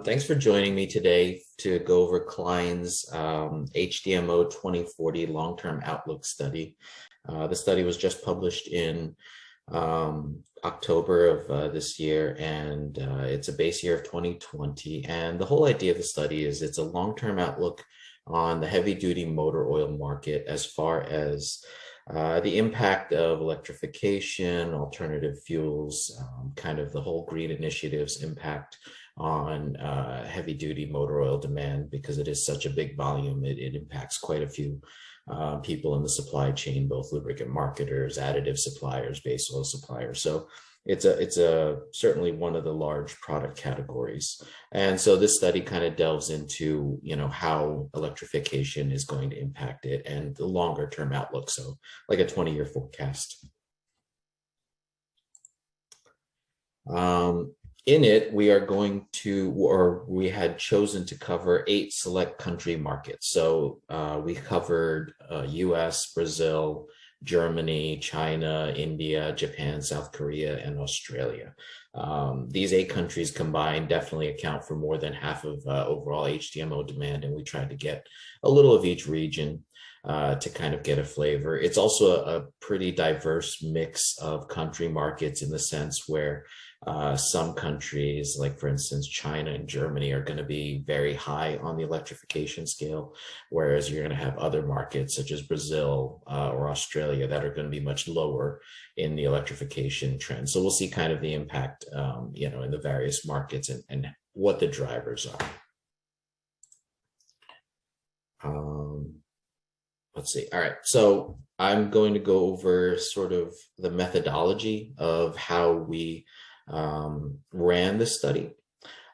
Thanks for joining me today to go over Klein's HDMO 2040 long-term outlook study. The study was just published in October of this year, and it's a base year of 2020. And the whole idea of the study is it's a long-term outlook on the heavy-duty motor oil market as far as the impact of electrification, alternative fuels, kind of the whole green initiatives impact on heavy duty motor oil demand, because it is such a big volume. It impacts quite a few people in the supply chain, both lubricant marketers, additive suppliers, base oil suppliers. So it's a certainly one of the large product categories. And so this study kind of delves into, how electrification is going to impact it and the longer term outlook. So like a 20-year forecast. In it, we are going to, or we had chosen to cover 8 select country markets. So we covered US, Brazil, Germany, China, India, Japan, South Korea, and Australia. These 8 countries combined definitely account for more than half of overall HDMO demand, and we tried to get a little of each region to kind of get a flavor. It's also a pretty diverse mix of country markets in the sense where some countries, like for instance, China and Germany, are going to be very high on the electrification scale, whereas you're going to have other markets such as Brazil or Australia that are going to be much lower in the electrification trend. So we'll see kind of the impact, in the various markets and what the drivers are. Let's see. All right. So I'm going to go over sort of the methodology of how we ran the study.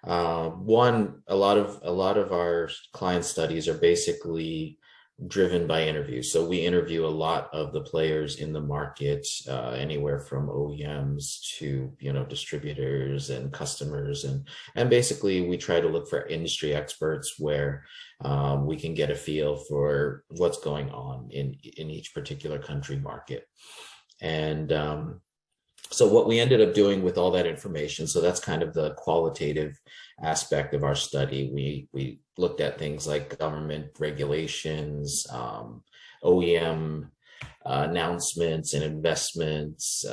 A lot of our client studies are basically driven by interviews. So we interview a lot of the players in the market, anywhere from OEMs to distributors and customers, and basically we try to look for industry experts where we can get a feel for what's going on in each particular country market. And so what we ended up doing with all that information, so that's kind of the qualitative aspect of our study. We looked at things like government regulations, OEM announcements and investments,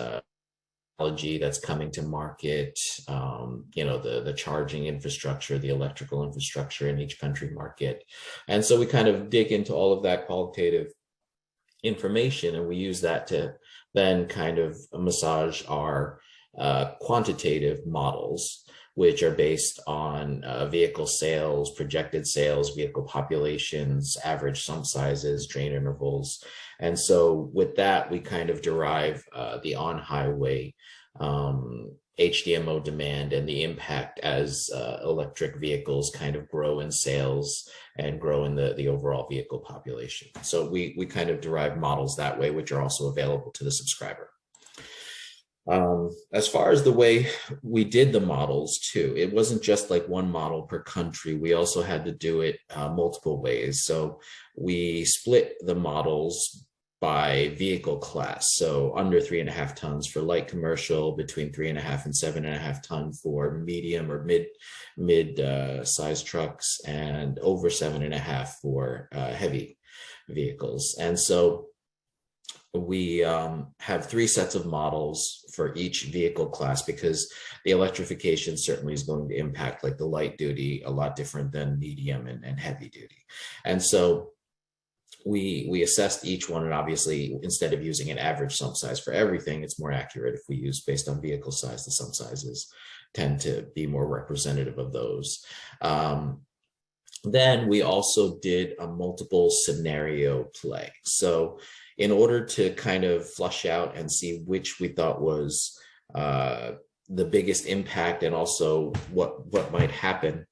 technology that's coming to market, the charging infrastructure, the electrical infrastructure in each country market. And so we kind of dig into all of that qualitative information, and we use that to then kind of massage our quantitative models, which are based on vehicle sales, projected sales, vehicle populations, average sump sizes, drain intervals. And so with that, we kind of derive the on-highway HDMO demand and the impact as electric vehicles kind of grow in sales and grow in the overall vehicle population. So we kind of derive models that way, which are also available to the subscriber. As far as the way we did the models too, it wasn't just like one model per country. We also had to do it multiple ways. So we split the models by vehicle class. So under 3.5 tons for light commercial, between 3.5 and 7.5 ton for medium or mid size trucks, and over 7.5 for heavy vehicles. And so we have 3 sets of models for each vehicle class, because the electrification certainly is going to impact like the light duty a lot different than medium and heavy duty. And so we assessed each one, and obviously instead of using an average sump size for everything, it's more accurate if we use based on vehicle size. The sump sizes tend to be more representative of those. Then we also did a multiple scenario play. So in order to kind of flush out and see which we thought was the biggest impact and also what might happen,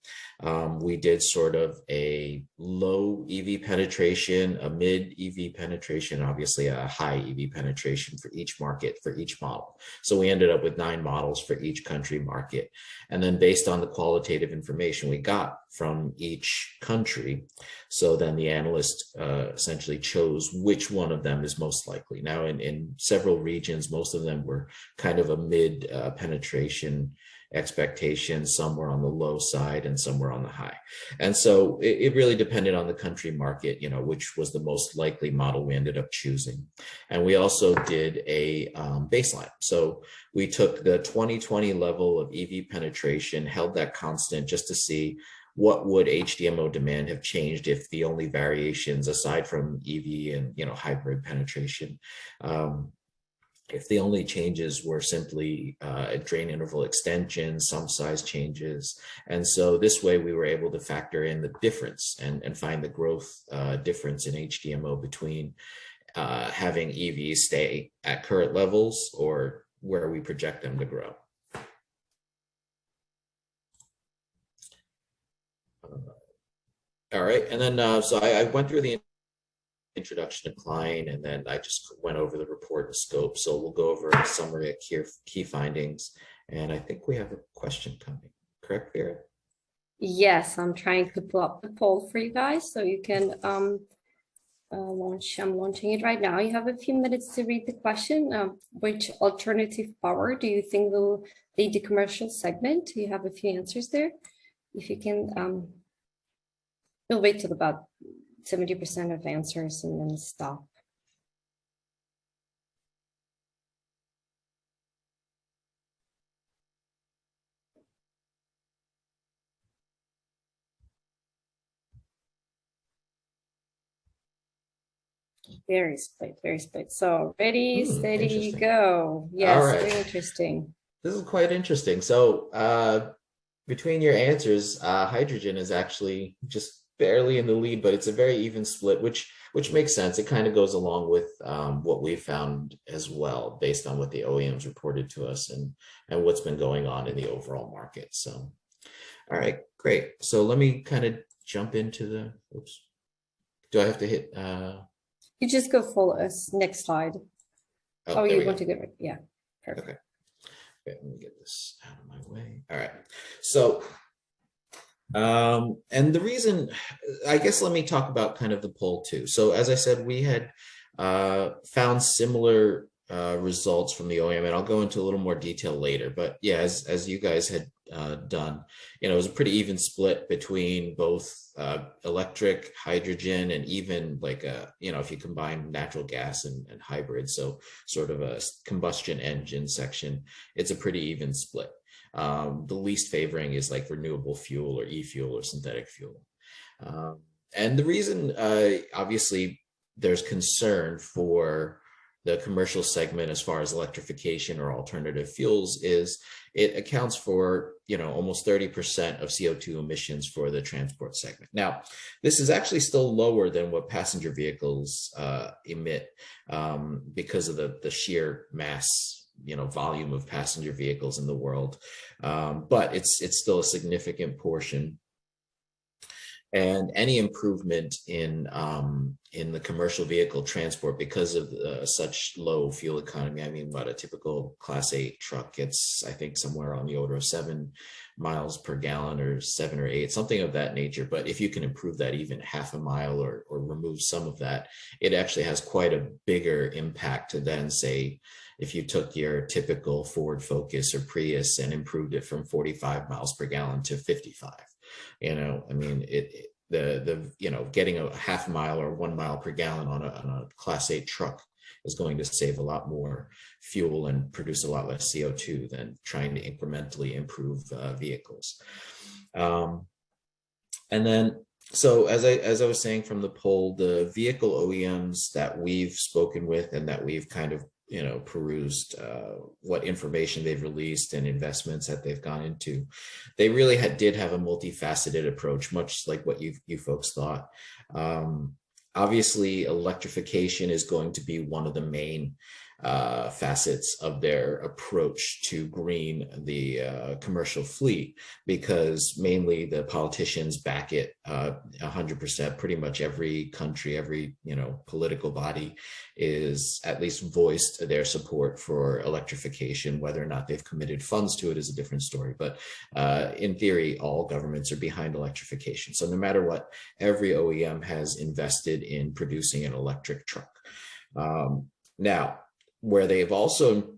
we did sort of a low EV penetration, a mid EV penetration, obviously a high EV penetration for each market, for each model. So we ended up with 9 models for each country market. And then based on the qualitative information we got from each country, so then the analyst essentially chose which one of them is most likely. Now in several regions, most of them were kind of a mid penetration penetration expectations. Some were on the low side and some were on the high. And so it really depended on the country market, which was the most likely model we ended up choosing. And we also did a baseline. So we took the 2020 level of EV penetration, held that constant just to see what would HDMO demand have changed if the only variations aside from EV and hybrid penetration, if the only changes were simply drain interval extension, some size changes. And so this way we were able to factor in the difference and find the growth difference in HDMO between having EVs stay at current levels or where we project them to grow. All right, and then so I went through the introduction to Klein, and then I just went over the report and scope. So we'll go over a summary of key findings, and I think we have a question coming. Correct, Vera? Yes, I'm trying to pull up the poll for you guys so you can launch. I'm launching it right now. You have a few minutes to read the question. Which alternative power do you think will lead the commercial segment? You have a few answers there. If you can, we'll wait till about 70% of answers and then stop. Very split, very split. So ready, steady, go. Yes, right. Very interesting. This is quite interesting. So between your answers, hydrogen is actually just barely in the lead, but it's a very even split, which makes sense. It kind of goes along with what we found as well, based on what the OEMs reported to us and what's been going on in the overall market. So, all right, great. So let me kind of jump into the, oops. Do I have to hit? You just go full next slide. Oh, you want to go, yeah, perfect. Okay. Let me get this out of my way. All right. So, and the reason, I guess, let me talk about kind of the poll too. So as I said, we had found similar results from the OEM, and I'll go into a little more detail later. But yeah, as you guys had done, it was a pretty even split between both electric, hydrogen, and even like if you combine natural gas and hybrid, so sort of a combustion engine section, it's a pretty even split. The least favoring is like renewable fuel or e-fuel or synthetic fuel. And the reason, obviously, there's concern for the commercial segment as far as electrification or alternative fuels is it accounts for, almost 30% of CO2 emissions for the transport segment. Now, this is actually still lower than what passenger vehicles emit because of the sheer mass, volume of passenger vehicles in the world. But it's still a significant portion. And any improvement in the commercial vehicle transport because of such low fuel economy, I mean, what a typical Class 8 truck gets, I think, somewhere on the order of 7 miles per gallon or 7 or 8, something of that nature. But if you can improve that even half a mile or remove some of that, it actually has quite a bigger impact than, say, if you took your typical Ford Focus or Prius and improved it from 45 miles per gallon to 55. I mean, getting a half mile or 1 mile per gallon on a Class 8 truck is going to save a lot more fuel and produce a lot less CO2 than trying to incrementally improve vehicles. And then, so as I was saying from the poll, the vehicle OEMs that we've spoken with and that we've kind of perused what information they've released and investments that they've gone into, they really did have a multifaceted approach, much like what you folks thought. Obviously, electrification is going to be one of the main facets of their approach to green the commercial fleet, because mainly the politicians back it 100%. Pretty much every country, every political body is at least voiced their support for electrification. Whether or not they've committed funds to it is a different story, but in theory, all governments are behind electrification. So no matter what, every OEM has invested in producing an electric truck. Now, where they've also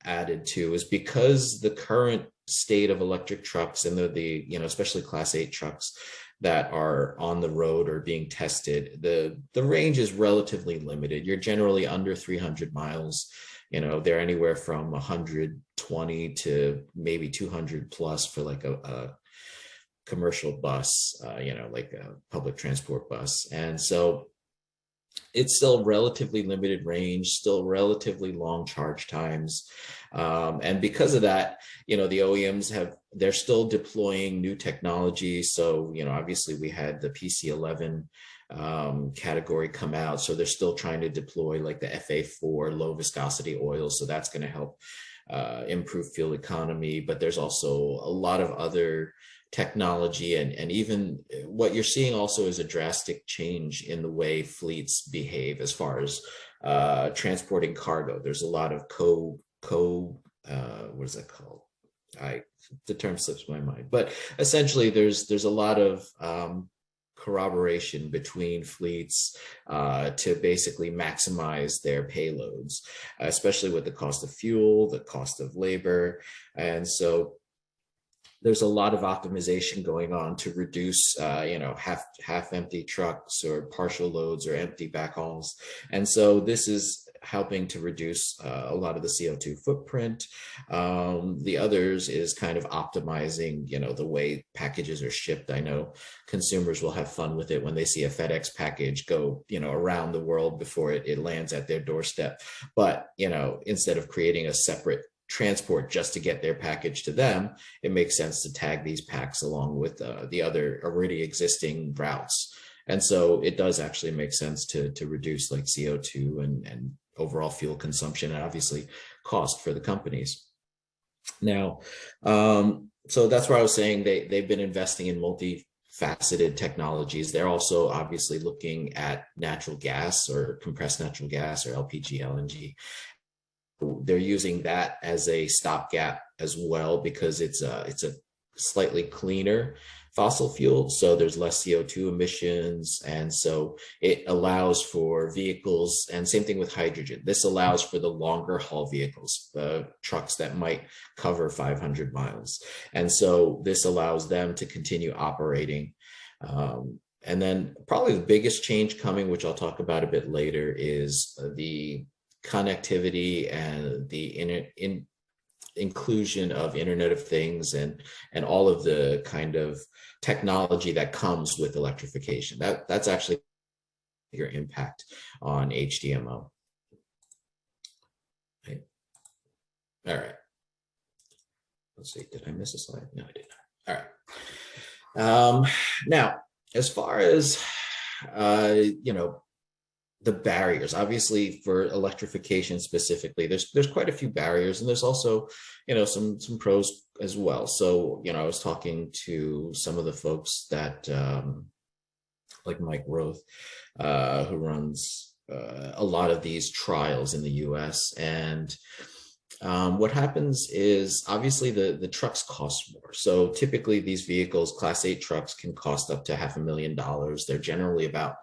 added to is because the current state of electric trucks and the especially Class 8 trucks that are on the road or being tested, the range is relatively limited. You're generally under 300 miles. They're anywhere from 120 to maybe 200 plus for like a commercial bus, like a public transport bus. And so it's still relatively limited range, still relatively long charge times. And because of that, the OEMs they're still deploying new technology. So, obviously we had the PC11 category come out. So they're still trying to deploy like the FA4 low viscosity oil. So that's going to help improve fuel economy. But there's also a lot of other technology, and even what you're seeing also is a drastic change in the way fleets behave as far as transporting cargo. There's a lot of what is that called? The term slips my mind, but essentially there's a lot of corroboration between fleets to basically maximize their payloads, especially with the cost of fuel, the cost of labor. And so there's a lot of optimization going on to reduce, half empty trucks or partial loads or empty backhauls. And so this is helping to reduce a lot of the CO2 footprint. The others is kind of optimizing, the way packages are shipped. I know consumers will have fun with it when they see a FedEx package go, around the world before it lands at their doorstep. But, instead of creating a separate transport just to get their package to them, it makes sense to tag these packs along with the other already existing routes. And so it does actually make sense to reduce like CO2 and overall fuel consumption, and obviously cost for the companies. Now, so that's where I was saying they've been investing in multifaceted technologies. They're also obviously looking at natural gas or compressed natural gas or LPG, LNG. They're using that as a stopgap as well because it's a slightly cleaner fossil fuel, so there's less CO2 emissions, and so it allows for vehicles, and same thing with hydrogen. This allows for the longer haul vehicles, the trucks that might cover 500 miles, and so this allows them to continue operating. And then probably the biggest change coming, which I'll talk about a bit later, is the connectivity and the inclusion of Internet of Things and all of the kind of technology that comes with electrification. That's actually your impact on HDMO. Okay. All right. Let's see. Did I miss a slide? No, I did not. All right. Now, as far as the barriers, obviously for electrification specifically, there's quite a few barriers, and there's also some pros as well. So I was talking to some of the folks that like Mike Roth, who runs a lot of these trials in the US, and what happens is obviously the trucks cost more. So typically these vehicles, Class 8 trucks, can cost up to $500,000. They're generally about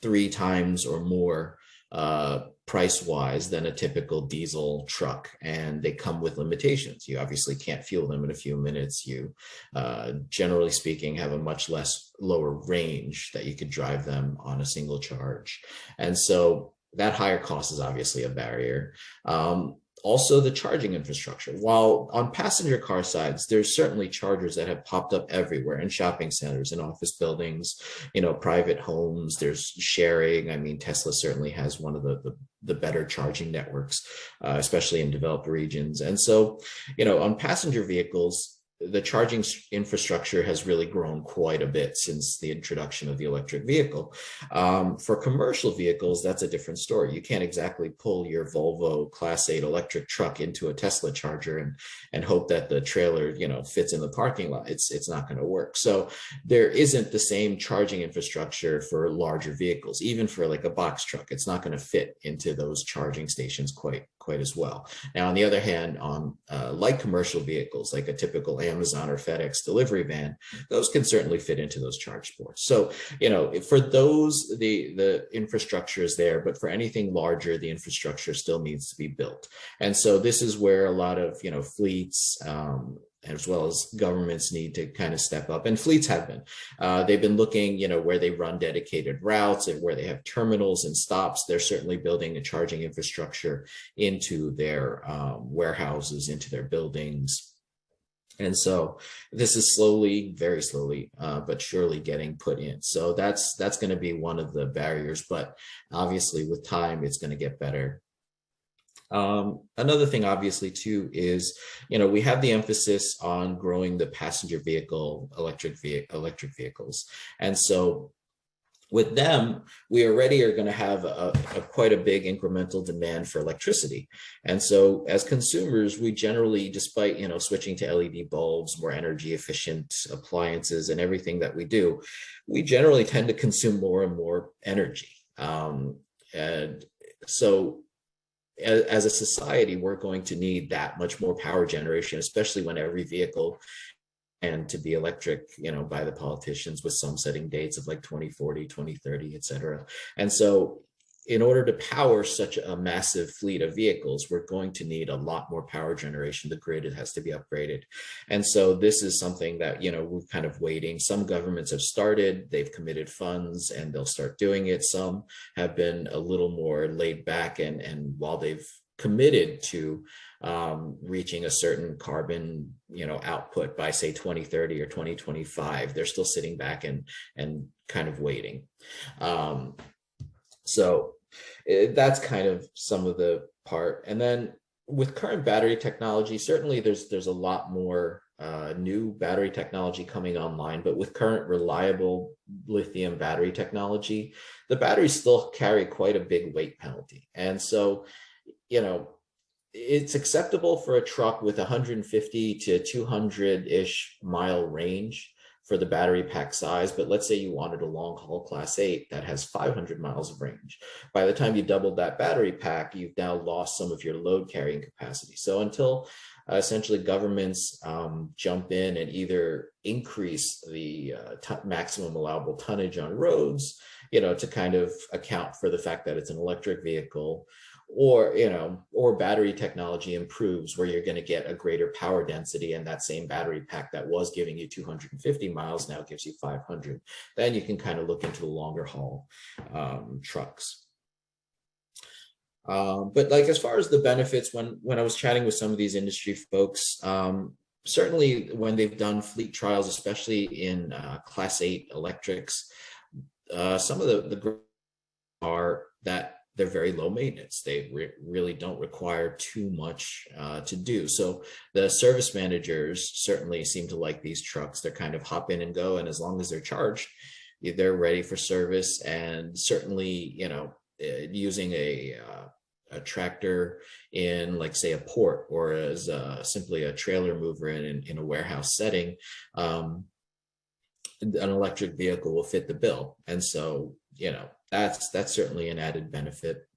3 times or more price-wise than a typical diesel truck, and they come with limitations. You obviously can't fuel them in a few minutes. You, generally speaking, have a much lower range that you could drive them on a single charge, and so that higher cost is obviously a barrier. Also, the charging infrastructure. While on passenger car sides, there's certainly chargers that have popped up everywhere in shopping centers, in office buildings, private homes. There's sharing. I mean, Tesla certainly has one of the better charging networks, especially in developed regions. And so, on passenger vehicles, the charging infrastructure has really grown quite a bit since the introduction of the electric vehicle. For commercial vehicles, that's a different story. You can't exactly pull your Volvo Class 8 electric truck into a Tesla charger and hope that the trailer, fits in the parking lot. It's not going to work. So there isn't the same charging infrastructure for larger vehicles. Even for like a box truck, it's not going to fit into those charging stations quite as well. Now, on the other hand, on light commercial vehicles, like a typical Amazon or FedEx delivery van, those can certainly fit into those charge ports. So, for those, the infrastructure is there, but for anything larger, the infrastructure still needs to be built. And so this is where a lot of, fleets, as well as governments need to kind of step up. And fleets have been. They've been looking, where they run dedicated routes and where they have terminals and stops. They're certainly building a charging infrastructure into their warehouses, into their buildings. And so this is slowly, very slowly, but surely getting put in. So that's going to be one of the barriers. But obviously, with time, it's going to get better. Another thing, obviously, too, is, we have the emphasis on growing the passenger vehicle, electric vehicles. And so with them, we already are going to have a quite a big incremental demand for electricity. And so as consumers, we generally, despite, switching to LED bulbs, more energy efficient appliances and everything that we do, we generally tend to consume more and more energy. And so as a society, we're going to need that much more power generation, especially when every vehicle and to be electric, by the politicians, with some setting dates of like 2040, 2030, et cetera. And so in order to power such a massive fleet of vehicles, we're going to need a lot more power generation. The grid has to be upgraded. And so this is something that, we're kind of waiting. Some governments have started, they've committed funds and they'll start doing it. Some have been a little more laid back. And while they've committed to reaching a certain carbon, output by, say, 2030 or 2025, they're still sitting back and kind of waiting. So that's kind of some of the part. And then with current battery technology, certainly there's a lot more new battery technology coming online, but with current reliable lithium battery technology, the batteries still carry quite a big weight penalty. And so, it's acceptable for a truck with 150 to 200-ish mile range for the battery pack size, but let's say you wanted a long haul Class 8 that has 500 miles of range. By the time you doubled that battery pack, you've now lost some of your load carrying capacity. So until essentially governments jump in and either increase the maximum allowable tonnage on roads, to kind of account for the fact that it's an electric vehicle, or battery technology improves where you're going to get a greater power density, and that same battery pack that was giving you 250 miles now gives you 500, then you can kind of look into the longer haul trucks. But like, as far as the benefits, when I was chatting with some of these industry folks, certainly when they've done fleet trials, especially in Class 8 electrics, some of the are that they're very low maintenance. They really don't require too much to do. So the service managers certainly seem to like these trucks. They're kind of hop in and go, and as long as they're charged, they're ready for service. And certainly, using a tractor in, like, say, a port, or as simply a trailer mover in a warehouse setting, an electric vehicle will fit the bill. And so, that's certainly an added benefit.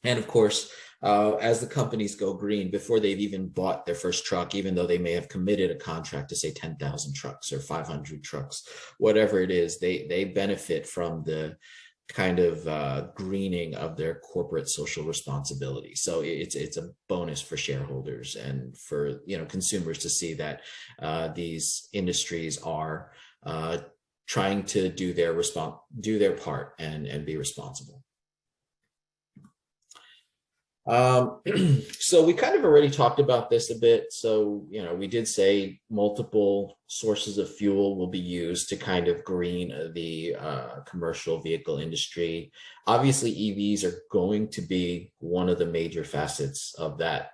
And of course, as the companies go green, before they've even bought their first truck, even though they may have committed a contract to, say, 10,000 trucks or 500 trucks, whatever it is, they benefit from the kind of greening of their corporate social responsibility. So it's a bonus for shareholders and for consumers to see that these industries are trying to do their part and be responsible. So we kind of already talked about this a bit. So, we did say multiple sources of fuel will be used to kind of green the commercial vehicle industry. Obviously, EVs are going to be one of the major facets of that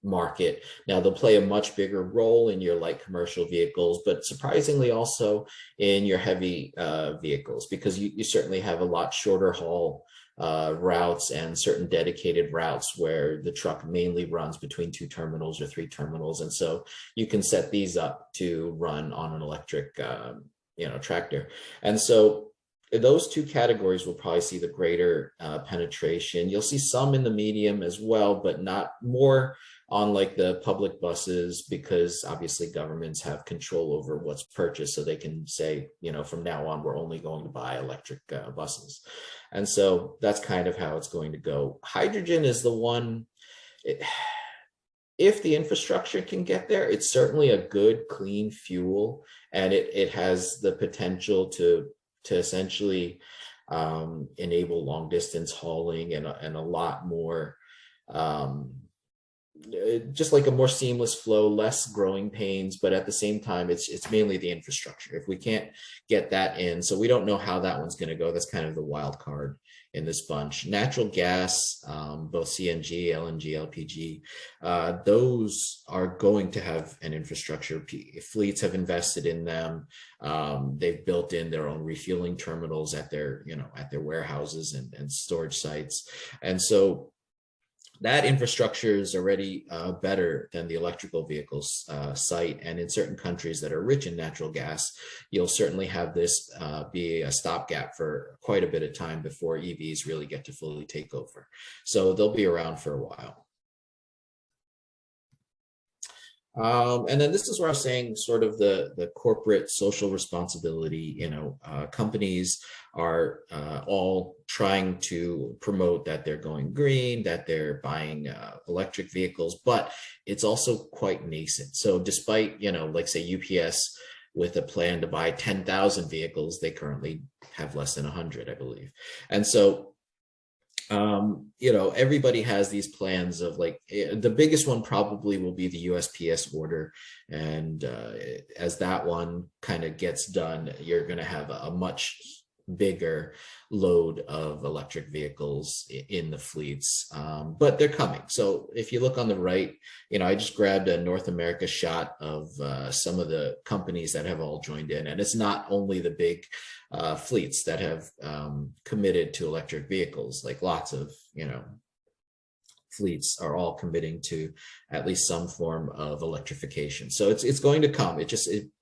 market. Now, they'll play a much bigger role in your light commercial vehicles, but surprisingly also in your heavy vehicles, because you certainly have a lot shorter haul routes and certain dedicated routes where the truck mainly runs between 2 terminals or 3 terminals. And so you can set these up to run on an electric, tractor. And so those 2 categories will probably see the greater penetration. You'll see some in the medium as well, but not more on like the public buses, because obviously governments have control over what's purchased, so they can say, from now on, we're only going to buy electric buses. And so that's kind of how it's going to go. Hydrogen is the one, it, if the infrastructure can get there, it's certainly a good, clean fuel, and it has the potential to essentially enable long distance hauling and a lot more, um, just like a more seamless flow, less growing pains, but at the same time, it's mainly the infrastructure. If we can't get that in, so we don't know how that one's going to go. That's kind of the wild card in this bunch. Natural gas, both CNG, LNG, LPG, those are going to have an infrastructure. Fleets have invested in them. They've built in their own refueling terminals at their warehouses and storage sites, and so that infrastructure is already better than the electrical vehicles site. And in certain countries that are rich in natural gas, you'll certainly have this be a stopgap for quite a bit of time before EVs really get to fully take over. So they'll be around for a while. And then this is where I was saying sort of the corporate social responsibility. Companies are all trying to promote that they're going green, that they're buying electric vehicles, but it's also quite nascent. So despite, like say UPS with a plan to buy 10,000 vehicles, they currently have less than 100, I believe. And so everybody has these plans of like, the biggest one probably will be the USPS order. And as that one kind of gets done, you're going to have a much bigger load of electric vehicles in the fleets, but they're coming. So if you look on the right, I just grabbed a North America shot of some of the companies that have all joined in, and it's not only the big fleets that have committed to electric vehicles. Like lots of fleets are all committing to at least some form of electrification. So it's going to come. It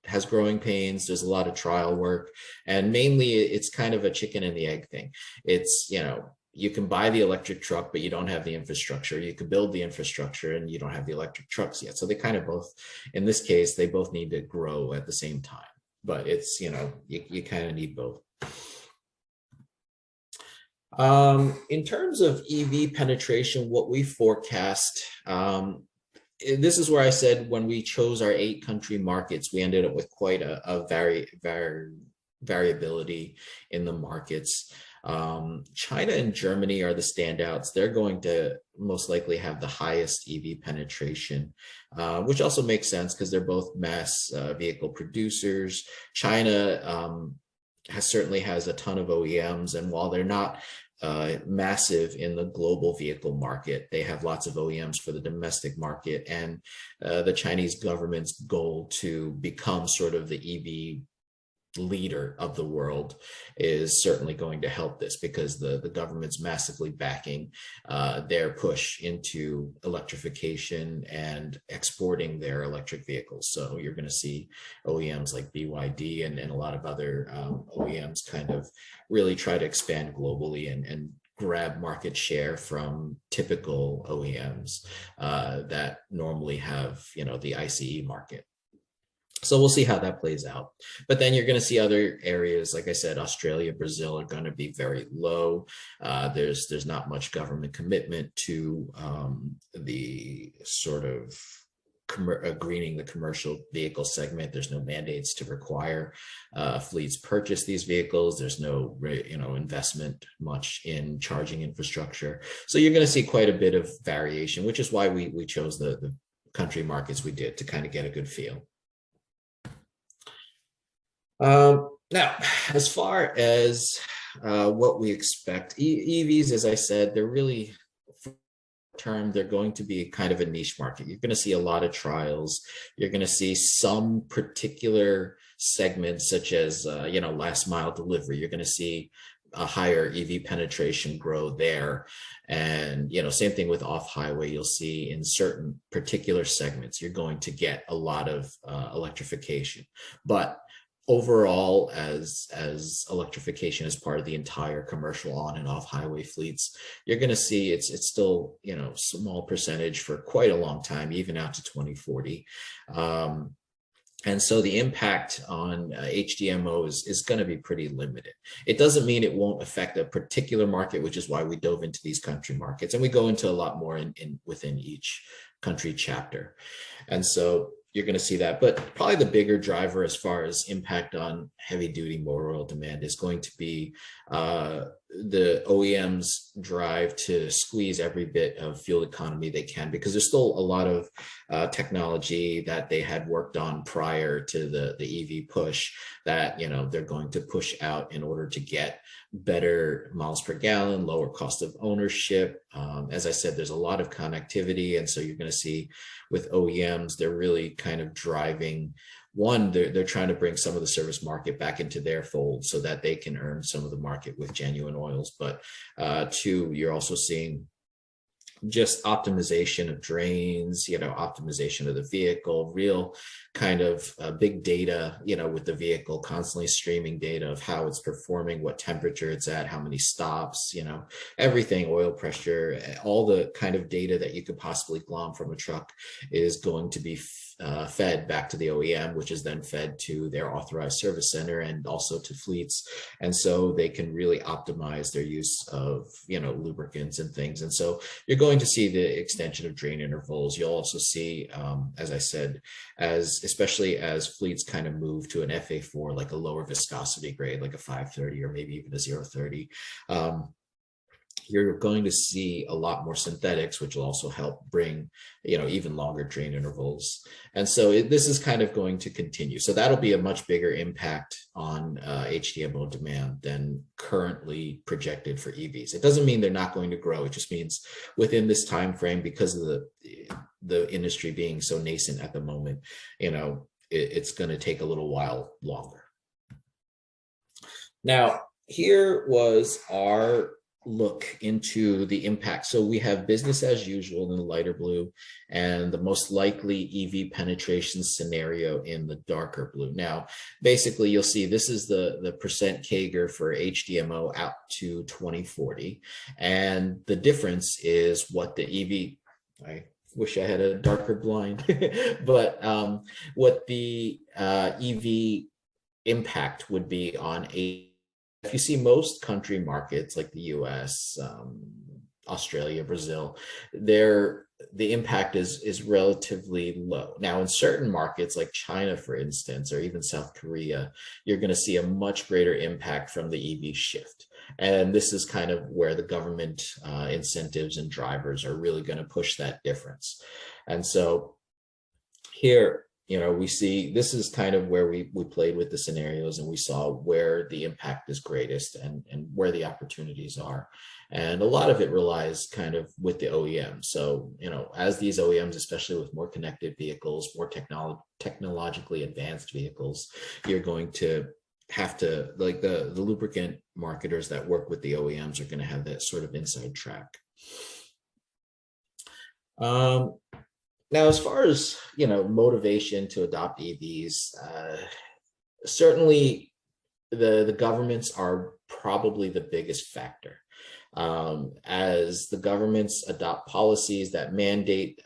has growing pains. There's a lot of trial work, and mainly it's kind of a chicken and the egg thing. It's, you can buy the electric truck, but you don't have the infrastructure. You can build the infrastructure and you don't have the electric trucks yet. So they kind of both, in this case, they both need to grow at the same time. But it's, you kind of need both. In terms of EV penetration, what we forecast, this is where I said when we chose our 8-country markets, we ended up with quite a variability in the markets. China and Germany are the standouts. They're going to most likely have the highest EV penetration, which also makes sense because they're both mass vehicle producers. China certainly has a ton of OEMs, and while they're not massive in the global vehicle market, they have lots of OEMs for the domestic market, and the Chinese government's goal to become sort of the EV leader of the world is certainly going to help this, because the government's massively backing their push into electrification and exporting their electric vehicles. So you're going to see OEMs like BYD and a lot of other OEMs kind of really try to expand globally and grab market share from typical OEMs that normally have, the ICE market. So we'll see how that plays out. But then you're going to see other areas, like I said, Australia, Brazil are going to be very low. There's not much government commitment to the sort of greening the commercial vehicle segment. There's no mandates to require fleets purchase these vehicles. There's no investment much in charging infrastructure. So you're going to see quite a bit of variation, which is why we chose the country markets we did, to kind of get a good feel. Now, as far as what we expect, EVs, as I said, they're really term, they're going to be kind of a niche market. You're going to see a lot of trials. You're going to see some particular segments, such as, last mile delivery. You're going to see a higher EV penetration grow there. And, same thing with off highway. You'll see in certain particular segments, you're going to get a lot of electrification. But overall, as electrification is part of the entire commercial on and off highway fleets, you're going to see it's still, you know, small percentage for quite a long time, even out to 2040. um, and so the impact on HDMO is going to be pretty limited. It doesn't mean it won't affect a particular market, which is why we dove into these country markets, and we go into a lot more in within each country chapter. And so you're going to see that. But probably the bigger driver as far as impact on heavy duty motor oil demand is going to be the OEM's drive to squeeze every bit of fuel economy they can, because there's still a lot of technology that they had worked on prior to the EV push that, you know, they're going to push out in order to get better miles per gallon, lower cost of ownership. As I said, there's a lot of connectivity. And so you're going to see with OEMs, they're really kind of driving. One, they're trying to bring some of the service market back into their fold so that they can earn some of the market with genuine oils. But two, you're also seeing just optimization of drains, you know, optimization of the vehicle, real kind of big data, you know, with the vehicle constantly streaming data of how it's performing, what temperature it's at, how many stops, you know, everything, oil pressure, all the kind of data that you could possibly glom from a truck is going to be fed back to the OEM, which is then fed to their authorized service center and also to fleets. And so they can really optimize their use of, you know, lubricants and things. And so you're going to see the extension of drain intervals. You'll also see, as I said, especially as fleets kind of move to an FA4, like a lower viscosity grade, like a 530 or maybe even a 030. You're going to see a lot more synthetics, which will also help bring, you know, even longer drain intervals. And so this is kind of going to continue. So that'll be a much bigger impact on HDMO demand than currently projected for EVs. It doesn't mean they're not going to grow. It just means within this time frame, because of the industry being so nascent at the moment, you know, it's going to take a little while longer. Now, here was our look into the impact. So we have business as usual in the lighter blue and the most likely EV penetration scenario in the darker blue. Now, basically, you'll see this is the percent CAGR for HDMO out to 2040. And the difference is what the I wish I had a darker blind, but what the EV impact would be on if you see most country markets like the US, Australia, Brazil, the impact is relatively low. Now, in certain markets like China, for instance, or even South Korea, you're going to see a much greater impact from the EV shift. And this is kind of where the government incentives and drivers are really going to push that difference. And so here, you know, we see this is kind of where we played with the scenarios and we saw where the impact is greatest and where the opportunities are. And a lot of it relies kind of with the OEM. So, you know, as these OEMs, especially with more connected vehicles, more technologically advanced vehicles, you're going to have to, like the lubricant marketers that work with the OEMs are going to have that sort of inside track. Now, as far as, you know, motivation to adopt EVs, certainly the governments are probably the biggest factor. As the governments adopt policies that mandate,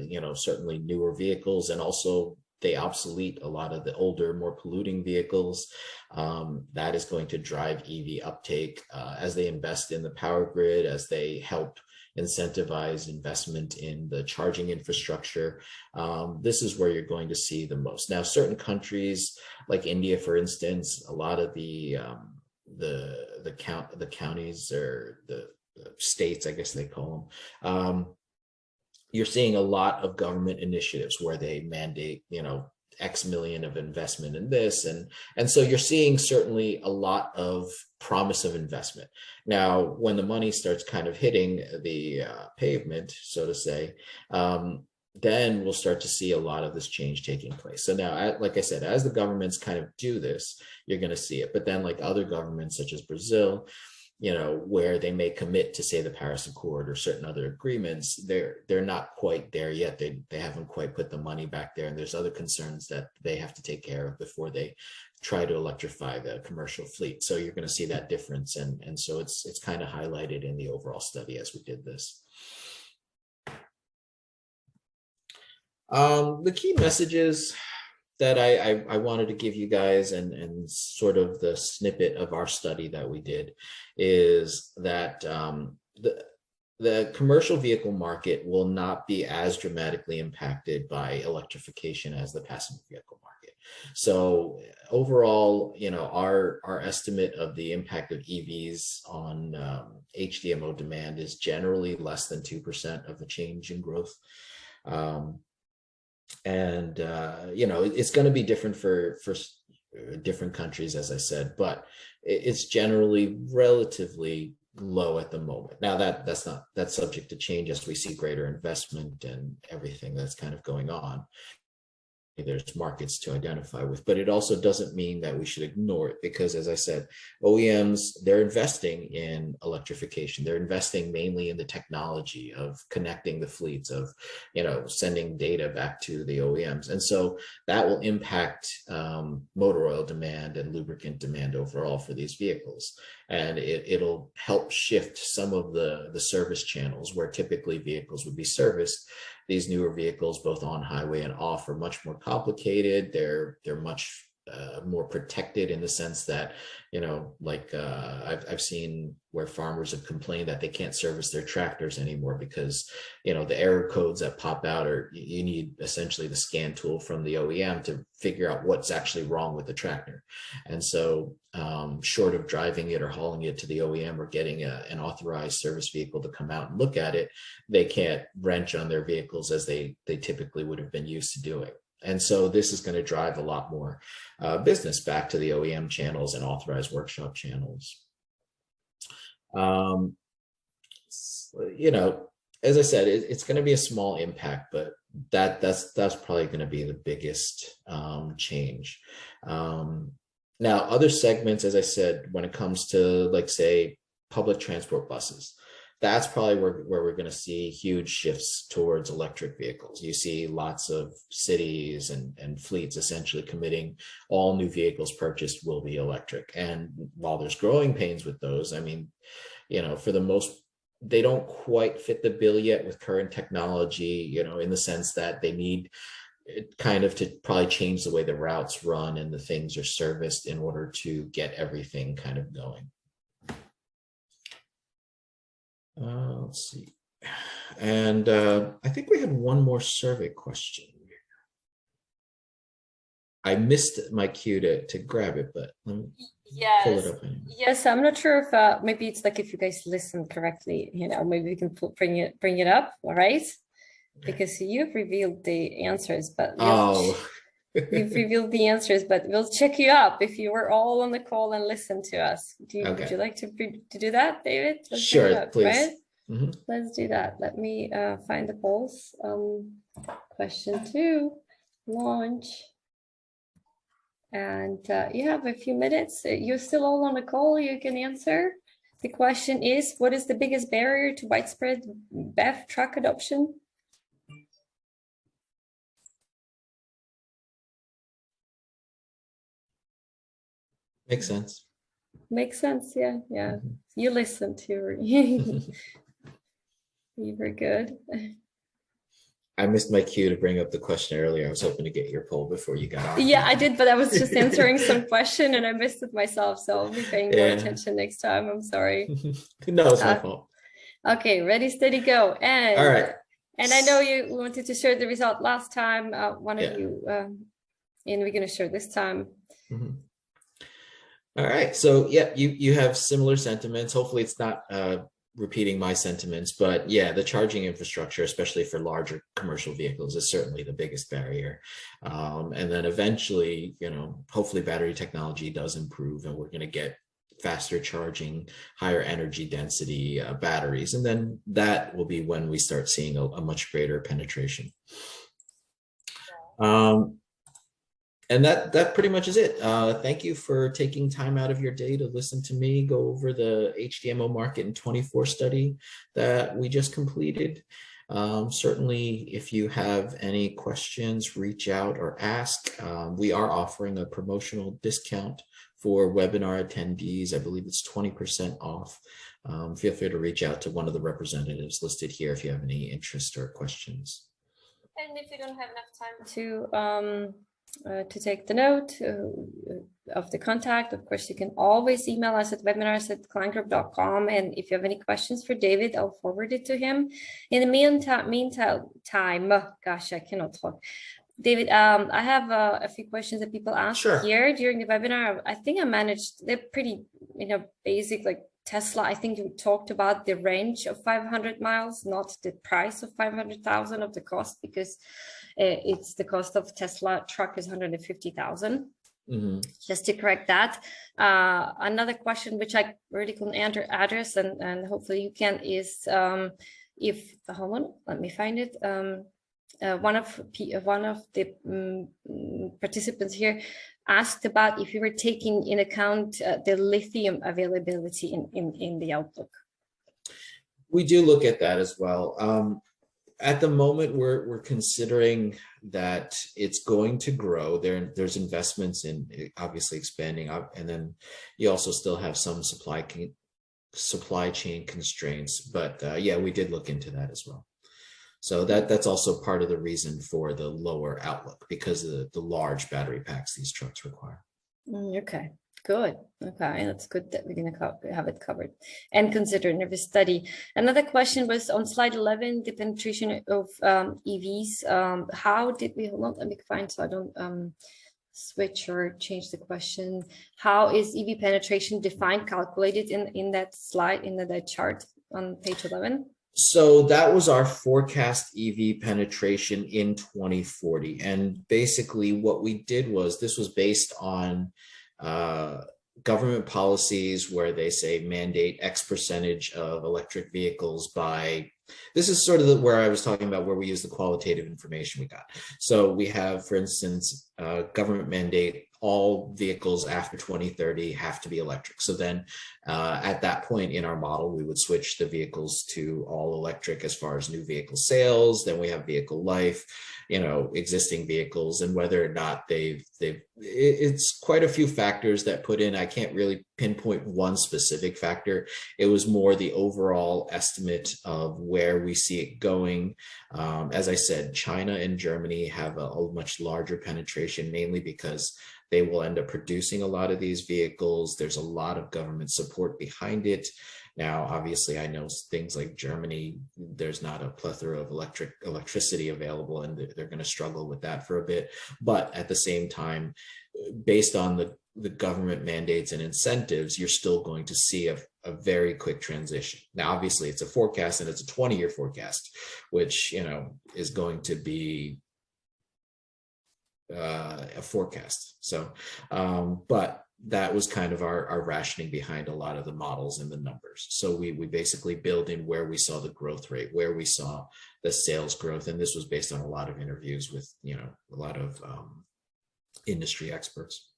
you know, certainly newer vehicles, and also they obsolete a lot of the older, more polluting vehicles, that is going to drive EV uptake as they invest in the power grid, as they help incentivize investment in the charging infrastructure. This is where you're going to see the most. Now, certain countries like India, for instance, a lot of the counties or the states, I guess they call them, you're seeing a lot of government initiatives where they mandate, you know, X million of investment in this. And so you're seeing certainly a lot of promise of investment. Now, when the money starts kind of hitting the pavement, so to say, then we'll start to see a lot of this change taking place. So now, like I said, as the governments kind of do this, you're going to see it. But then like other governments such as Brazil, where they may commit to, say, the Paris Accord or certain other agreements, they're not quite there yet. They haven't quite put the money back there, and there's other concerns that they have to take care of before they try to electrify the commercial fleet. So you're going to see that difference, and so it's kind of highlighted in the overall study as we did this. The key messages that I wanted to give you guys, and sort of the snippet of our study that we did, is that the commercial vehicle market will not be as dramatically impacted by electrification as the passenger vehicle market. So overall, our estimate of the impact of EVs on HDMO demand is generally less than 2% of the change in growth. And it's going to be different for different countries, as I said, but it's generally relatively low at the moment. Now that's subject to change as we see greater investment and everything that's kind of going on. There's markets to identify with, but it also doesn't mean that we should ignore it, because, as I said, OEMs, they're investing in electrification. They're investing mainly in the technology of connecting the fleets, of sending data back to the OEMs, and so that will impact motor oil demand and lubricant demand overall for these vehicles, and it'll help shift some of the service channels where typically vehicles would be serviced. These newer vehicles, both on highway and off, are much more complicated. They're much more protected in the sense that, I've seen where farmers have complained that they can't service their tractors anymore because, the error codes that pop out, or you need essentially the scan tool from the OEM to figure out what's actually wrong with the tractor. And so short of driving it or hauling it to the OEM or getting an authorized service vehicle to come out and look at it, they can't wrench on their vehicles as they typically would have been used to doing. And so this is going to drive a lot more business back to the OEM channels and authorized workshop channels. As I said, it's going to be a small impact, but that's probably going to be the biggest change. Now, other segments, as I said, when it comes to, like, say, public transport buses, that's probably where we're going to see huge shifts towards electric vehicles. You see lots of cities and fleets essentially committing all new vehicles purchased will be electric. And while there's growing pains with those, I mean, for the most, they don't quite fit the bill yet with current technology, in the sense that they need kind of to probably change the way the routes run and the things are serviced in order to get everything kind of going. Let's see. And I think we had one more survey question. I missed my cue to grab it, but let me pull it up. Anyway. Yes, I'm not sure if maybe it's like if you guys listen correctly, maybe we can bring it up, all right? Because you've revealed the answers, but you've revealed the answers, but we'll check you up if you were all on the call and listen to us. Would you like to do that, David? Let's sure, please. Right? Mm-hmm. Let's do that. Let me find the polls. Question 2, launch. And you have a few minutes. You're still all on the call. You can answer. The question is, what is the biggest barrier to widespread BEV truck adoption? Makes sense. Makes sense, yeah. Mm-hmm. You listened to you were good. I missed my cue to bring up the question earlier. I was hoping to get your poll before you got on. Yeah, I did, but I was just answering some question and I missed it myself. So I'll be paying more attention next time. I'm sorry. No, it's my fault. Okay, ready, steady, go. And all right. And I know you wanted to share the result last time. One of you, and we're going to share this time. Mm-hmm. All right. So yeah, you have similar sentiments. Hopefully it's not repeating my sentiments, but yeah, the charging infrastructure, especially for larger commercial vehicles, is certainly the biggest barrier. And then eventually, hopefully battery technology does improve and we're going to get faster charging, higher energy density batteries. And then that will be when we start seeing a much greater penetration. And that pretty much is it. Thank you for taking time out of your day to listen to me go over the HDMO market in 24 study that we just completed. Certainly, if you have any questions, reach out or ask. We are offering a promotional discount for webinar attendees. I believe it's 20% off. Feel free to reach out to one of the representatives listed here if you have any interest or questions. And if you don't have enough time to take the note of the contact, of course, you can always email us at webinars@clientgroup.com. And if you have any questions for David, I'll forward it to him. In the meantime, gosh, I cannot talk. David, I have a few questions that people asked here during the webinar. I think I managed, they're pretty, basic, like Tesla. I think you talked about the range of 500 miles, not the price of 500,000 of the cost, because it's the cost of Tesla truck is 150,000. Just to correct that. Another question, which I really couldn't address, and hopefully you can, is hold on, let me find it. One of the participants here asked about if you were taking in account the lithium availability in the outlook. We do look at that as well. At the moment, we're considering that it's going to grow. There's investments in obviously expanding up, and then you also still have some supply chain constraints. But yeah, we did look into that as well. So that's also part of the reason for the lower outlook, because of the large battery packs these trucks require. Okay, good. Okay, that's good that we're going to have it covered and considered in this study. Another question was on slide 11, the penetration of EVs. How did we, hold on, let me find so I don't switch or change the question. How is EV penetration defined, calculated in that slide, in that chart on page 11? So that was our forecast EV penetration in 2040. And basically what we did was, this was based on government policies where they say mandate X percentage of electric vehicles by, this is sort of where I was talking about where we use the qualitative information we got. So we have, for instance, government mandate all vehicles after 2030 have to be electric. So then at that point in our model, we would switch the vehicles to all electric as far as new vehicle sales. Then we have vehicle life, existing vehicles, and whether or not it's quite a few factors that put in. I can't really pinpoint one specific factor. It was more the overall estimate of where we see it going. As I said, China and Germany have a much larger penetration, mainly because they will end up producing a lot of these vehicles. There's a lot of government support behind it. Now, obviously, I know things like Germany, there's not a plethora of electricity available, and they're going to struggle with that for a bit. But at the same time, based on the government mandates and incentives, you're still going to see a very quick transition. Now, obviously, it's a forecast, and it's a 20-year forecast, which, is going to be a forecast. So, but that was kind of our rationing behind a lot of the models and the numbers. So we basically build in where we saw the growth rate, where we saw the sales growth. And this was based on a lot of interviews with, a lot of industry experts.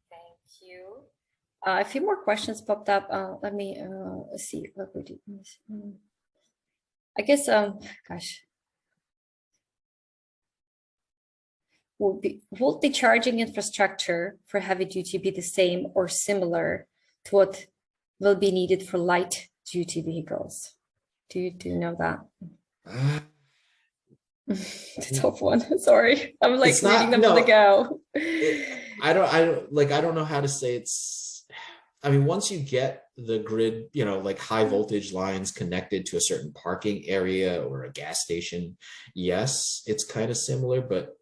Thank you. A few more questions popped up. Let me see what we did. I guess, gosh. Will the charging infrastructure for heavy duty be the same or similar to what will be needed for light duty vehicles? Do you know that? Tough one. Sorry, I'm like reading them on the go. I don't know how to say it's. I mean, once you get the grid, like high voltage lines connected to a certain parking area or a gas station, yes, it's kind of similar, but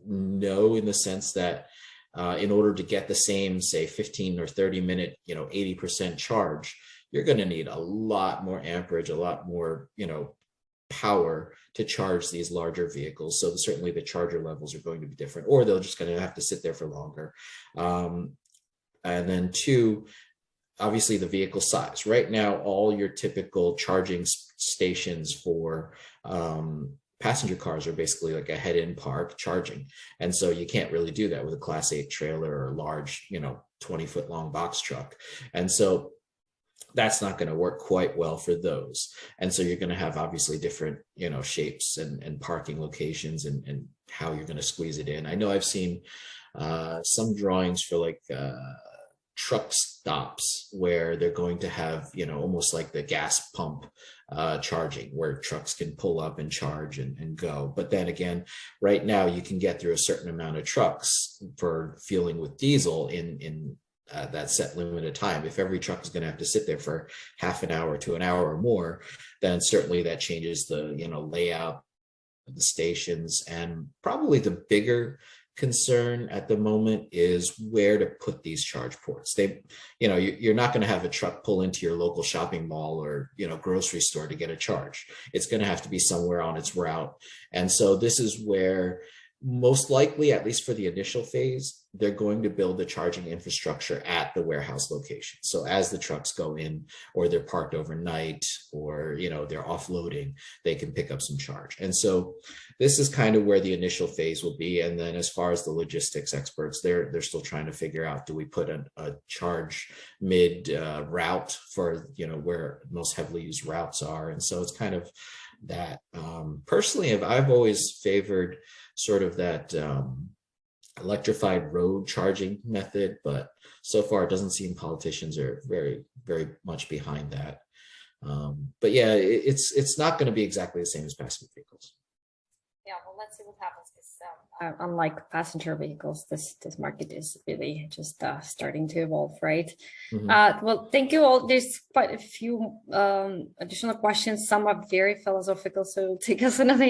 no, in the sense that in order to get the same, say, 15 or 30 minute, 80% charge, you're going to need a lot more amperage, a lot more, power to charge these larger vehicles. So certainly the charger levels are going to be different, or they're just going to have to sit there for longer. And then two, obviously the vehicle size. Right now, all your typical charging stations for passenger cars are basically like a head-in park charging. And so you can't really do that with a Class 8 trailer or a large, 20-foot long box truck. And so that's not going to work quite well for those. And so you're going to have obviously different, shapes and parking locations and how you're going to squeeze it in. I know I've seen some drawings for like truck stops where they're going to have, almost like the gas pump charging where trucks can pull up and charge and go. But then again, right now you can get through a certain amount of trucks for fueling with diesel in that set limited time. If every truck is going to have to sit there for half an hour to an hour or more, then certainly that changes the layout of the stations. And probably the bigger concern at the moment is where to put these charge ports. You're not going to have a truck pull into your local shopping mall or grocery store to get a charge. It's going to have to be somewhere on its route. And so this is where most likely, at least for the initial phase, they're going to build the charging infrastructure at the warehouse location. So as the trucks go in or they're parked overnight or, they're offloading, they can pick up some charge. And so this is kind of where the initial phase will be. And then as far as the logistics experts, they're still trying to figure out, do we put a charge mid route for, where most heavily used routes are? And so it's kind of that. Personally, I've always favored sort of that electrified road charging method, but so far it doesn't seem politicians are very, very much behind that. But yeah, it's not going to be exactly the same as passenger vehicles. Yeah, well, let's see what happens. Unlike passenger vehicles, this market is really just starting to evolve, right? Well, thank you all. There's quite a few additional questions. Some are very philosophical, so it'll take us another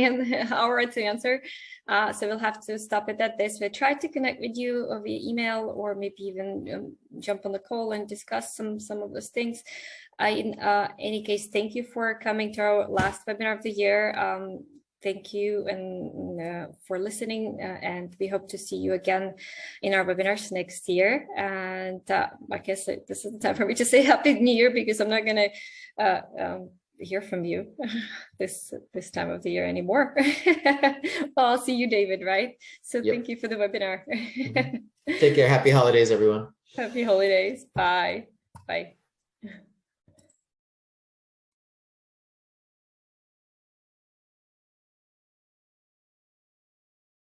hour to answer. So we'll have to stop it at this. We'll try to connect with you via email or maybe even jump on the call and discuss some of those things. In any case, thank you for coming to our last webinar of the year. Thank you and for listening, and we hope to see you again in our webinars next year. And I guess this is the time for me to say Happy New Year, because I'm not going to hear from you this time of the year anymore. Well, I'll see you, David, right? So Yep. Thank you for the webinar. Take care. Happy holidays, everyone. Happy holidays. Bye. Bye.